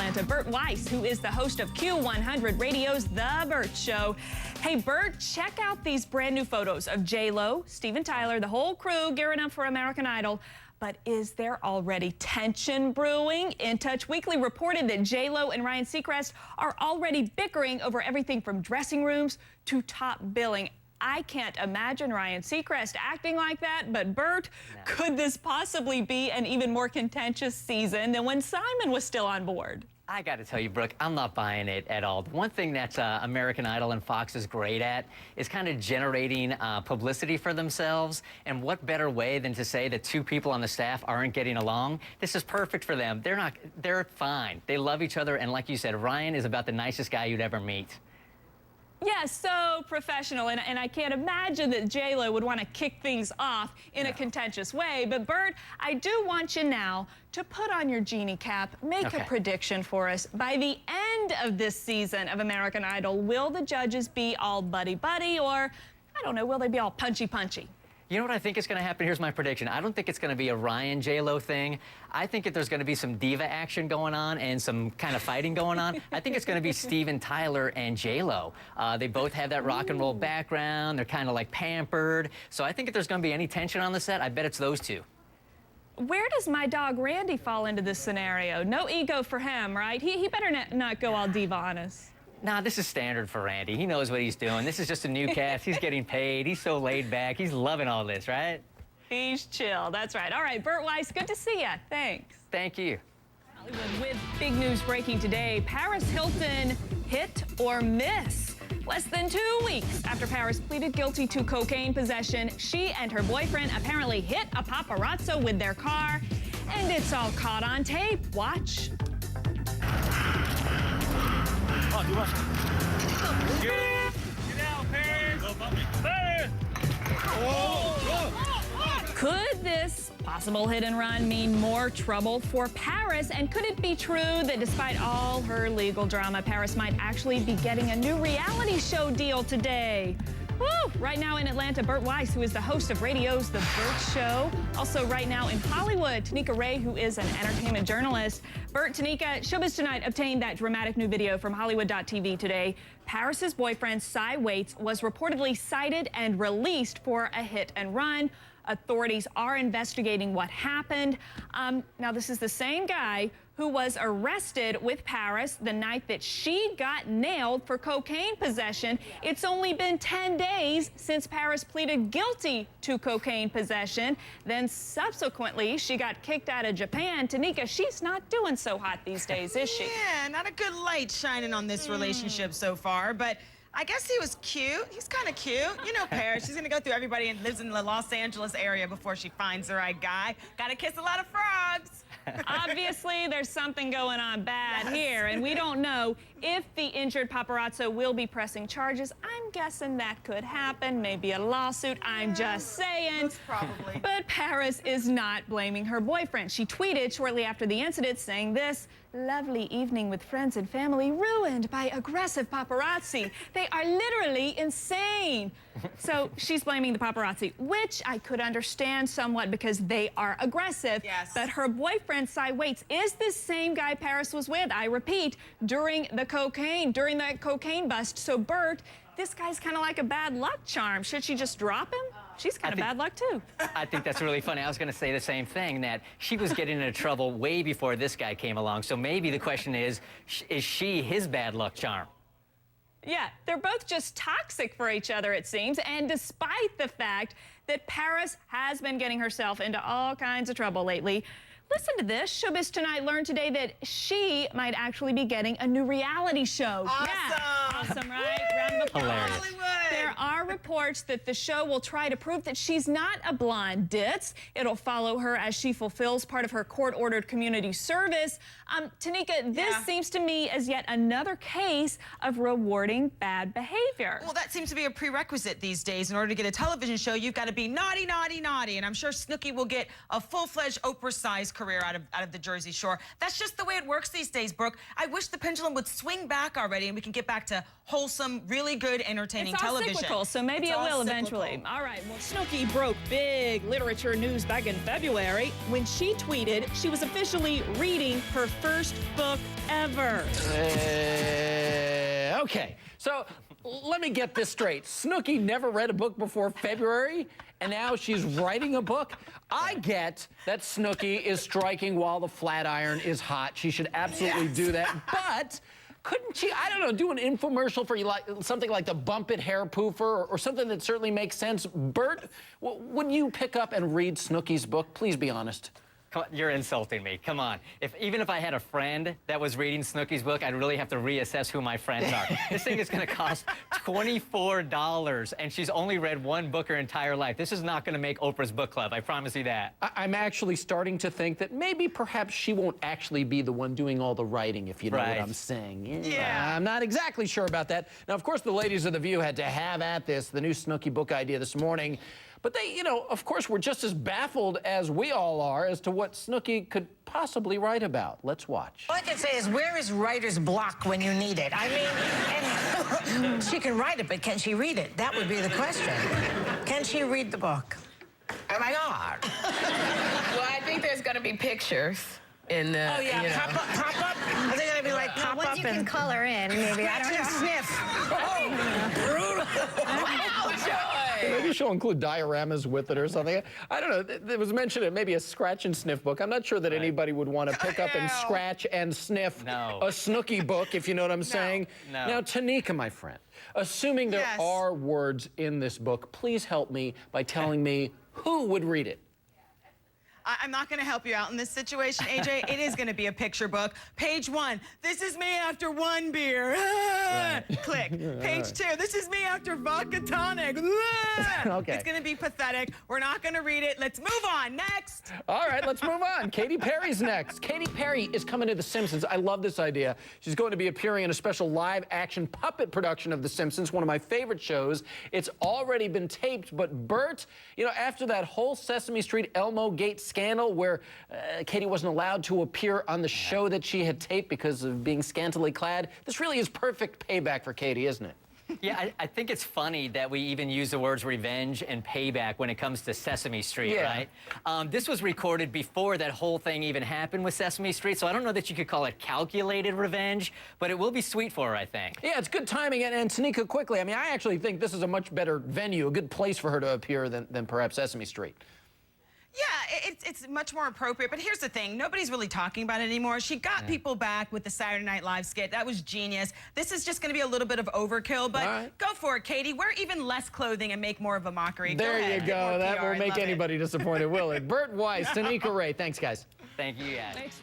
Atlanta, Bert Weiss, who is the host of Q100 Radio's The Bert Show. Hey, Bert, check out these brand new photos of J-Lo, Steven Tyler, the whole crew gearing up for American Idol. But is there already tension brewing? In Touch Weekly reported that J-Lo and Ryan Seacrest are already bickering over everything from dressing rooms to top billing. I can't imagine Ryan Seacrest acting like that, but Bert, could this possibly be an even more contentious season than when Simon was still on board? I got to tell you, Brooke, I'm not buying it at all. One thing that American Idol and Fox is great at is kind of generating publicity for themselves. And what better way than to say that two people on the staff aren't getting along? This is perfect for them. They're fine. They love each other. And like you said, Ryan is about the nicest guy you'd ever meet. Yeah, so professional, and I can't imagine that J-Lo would want to kick things off in a contentious way. But Bert, I do want you now to put on your genie cap, make a prediction for us. By the end of this season of American Idol, will the judges be all buddy-buddy, or, I don't know, will they be all punchy-punchy? You know what I think is going to happen? Here's my prediction. I don't think it's going to be a Ryan J-Lo thing. I think that there's going to be some diva action going on and some kind of fighting going on. I think it's going to be Steven Tyler and J-Lo. They both have that rock and roll background. They're kind of like pampered. So I think if there's going to be any tension on the set, I bet it's those two. Where does my dog Randy fall into this scenario? No ego for him, right? He better not go all diva on us. Nah, this is standard for Randy. He knows what he's doing. This is just a new cast. He's getting paid. He's so laid back. He's loving all this, right? He's chill. That's right. All right, Bert Weiss, good to see you. Thanks. Thank you. Hollywood with big news breaking today. Paris Hilton hit or miss? Less than 2 weeks after Paris pleaded guilty to cocaine possession, she and her boyfriend apparently hit a paparazzo with their car, and it's all caught on tape. Watch. Could this possible hit and run mean more trouble for Paris? And could it be true that despite all her legal drama, Paris might actually be getting a new reality show deal today? Woo! Right now in Atlanta, Bert Weiss, who is the host of radio's The Bert Show. Also right now in Hollywood, Tanika Ray, who is an entertainment journalist. Bert, Tanika, Showbiz Tonight obtained that dramatic new video from Hollywood.tv today. Paris's boyfriend, Cy Waits, was reportedly cited and released for a hit and run. Authorities are investigating what happened. Now, this is the same guy who was arrested with Paris the night that she got nailed for cocaine possession. It's only been 10 days since Paris pleaded guilty to cocaine possession. Then subsequently, she got kicked out of Japan. Tanika, she's not doing so hot these days, is she? Yeah, not a good light shining on this relationship so far, but I guess he was cute. He's kind of cute. You know Paris, she's gonna go through everybody and lives in the Los Angeles area before she finds the right guy. Gotta kiss a lot of frogs. Obviously, there's something going on bad here, and we don't know if the injured paparazzo will be pressing charges. I'm guessing that could happen, maybe a lawsuit, I'm just saying. Most probably. But Paris is not blaming her boyfriend. She tweeted shortly after the incident saying this: "Lovely evening with friends and family ruined by aggressive paparazzi. They are literally insane." So she's blaming the paparazzi, which I could understand somewhat because they are aggressive. Yes. But her boyfriend, Cy Waits, is the same guy Paris was with, I repeat, during that cocaine bust. So Bert, this guy's kind of like a bad luck charm. Should she just drop him? She's kind of bad luck, too. I think that's really funny. I was going to say the same thing, that she was getting into trouble way before this guy came along. So maybe the question is she his bad luck charm? Yeah, they're both just toxic for each other, it seems. And despite the fact that Paris has been getting herself into all kinds of trouble lately, listen to this. Showbiz Tonight learned today that she might actually be getting a new reality show. Awesome. Yeah. Awesome, right? Round of applause. Hilarious. Hollywood. There are reports that the show will try to prove that she's not a blonde ditz. It'll follow her as she fulfills part of her court-ordered community service. Tanika, this seems to me as yet another case of rewarding bad behavior. Well, that seems to be a prerequisite these days. In order to get a television show, you've got to be naughty, naughty, naughty. And I'm sure Snooki will get a full-fledged Oprah-sized career out of the Jersey Shore. That's just the way it works these days, Brooke. I wish the pendulum would swing back already and we can get back to wholesome, really good, entertaining television. Cyclical, so maybe it will eventually. All right. Well, Snooki broke big literature news back in February when she tweeted she was officially reading her first book ever. Okay, so let me get this straight. Snooki never read a book before February, and now she's writing a book? I get that Snooki is striking while the flat iron is hot. She should absolutely do that, but couldn't she, I don't know, do an infomercial for something like the Bump It Hair Poofer or something that certainly makes sense? Bert, would you pick up and read Snooki's book? Please be honest. You're insulting me. Come on. Even if I had a friend that was reading Snooki's book, I'd really have to reassess who my friends are. This thing is going to cost $24, and she's only read one book her entire life. This is not going to make Oprah's book club. I promise you that. I'm actually starting to think that maybe perhaps she won't actually be the one doing all the writing, if you know what I'm saying. Yeah. I'm not exactly sure about that. Now, of course, the ladies of The View had to have at this, the new Snooki book idea this morning. But they, you know, of course, were just as baffled as we all are as to what Snooki could possibly write about. Let's watch. All I can say is, where is writer's block when you need it? I mean, and she can write it, but can she read it? That would be the question. Can she read the book? Oh, my God. Well, I think there's going to be pictures. In the, oh, yeah, you know. Pop up? Are they going to be like pop up? Once you can color in, maybe. I don't know. Sniff. Oh, brutal. Wow, Joy. Maybe she'll include dioramas with it or something. I don't know. There was mentioned in maybe a scratch and sniff book. I'm not sure that anybody would want to pick up and scratch and sniff a Snooki book, if you know what I'm saying. No. Now, Tanika, my friend, assuming there are words in this book, please help me by telling me who would read it. I'm not going to help you out in this situation, AJ. It is going to be a picture book. Page 1, this is me after 1 beer. Click. Page 2, this is me after vodka tonic. Okay. It's going to be pathetic. We're not going to read it. Let's move on. Next. All right, let's move on. Katy Perry's next. Katy Perry is coming to The Simpsons. I love this idea. She's going to be appearing in a special live-action puppet production of The Simpsons, one of my favorite shows. It's already been taped, but Bert, you know, after that whole Sesame Street Elmo Gate scandal where Katy wasn't allowed to appear on the show that she had taped because of being scantily clad, this really is perfect payback for Katy, isn't it? Yeah, I think it's funny that we even use the words revenge and payback when it comes to Sesame Street, right? This was recorded before that whole thing even happened with Sesame Street, so I don't know that you could call it calculated revenge, but it will be sweet for her, I think. Yeah, it's good timing. And Tanika, quickly, I mean, I actually think this is a much better venue, a good place for her to appear than perhaps Sesame Street. Yeah, it's much more appropriate. But here's the thing. Nobody's really talking about it anymore. She got people back with the Saturday Night Live skit. That was genius. This is just going to be a little bit of overkill. But go for it, Katy. Wear even less clothing and make more of a mockery. There you go. That won't make anybody disappointed, will it? Bert Weiss, Tanika Ray. Thanks, guys. Thank you, guys.